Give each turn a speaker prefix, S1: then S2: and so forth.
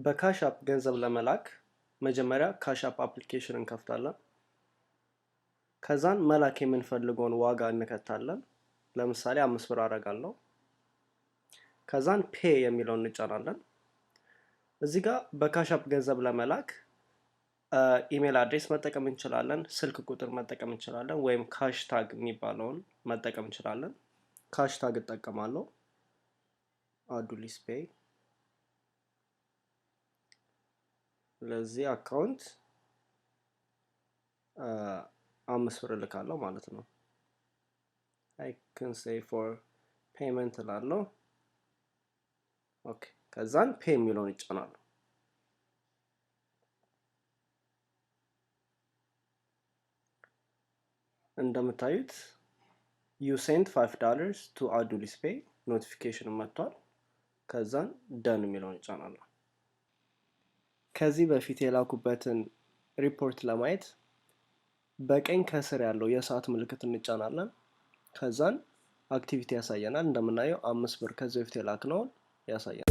S1: በካሽአፕ ገንዘብ ለመላክ መጀመሪያ ካሽአፕ አፕሊኬሽን እንከፍታለን። ከዛን መላክ የምንፈልገውን ዋጋ እንከታለን። ለምሳሌ 5 ብር አደርጋለሁ። ከዛን ፔ የሚለውን እንጫናለን። እዚህ ጋር በካሽአፕ ገንዘብ ለመላክ ኢሜል አድሬስ መጠቀም እንችላለን፣ ስልክ ቁጥር መጠቀም እንችላለን፣ ወይም ካሽታግ የሚባለውን መጠቀም እንችላለን። ካሽታግ እጠቀማለሁ። አዱሊስ ፔይ ለዚህ አካውንት 5 ብር ልካለሁ ማለት ነው። I can say for payment ላለው ኦኬ። ከዛን ፔይ የሚለውን ይጫናል። እንደምታዩት you sent $5 to አዱሊስ ፔይ ኖቲፊኬሽን መጥቷል። ከዛን ደን የሚለውን ይጫናል። ከዚህ በፊት የላኩበትን ሪፖርት ለማየት በቀኝ ከስር ያለው የሰዓት ምልክት እንጫናለን። ከዛን አክቲቪቲ ያሳየናል። እንደምናየው 5 ብር ከዚህ በፊት የላክነውን ያሳያል።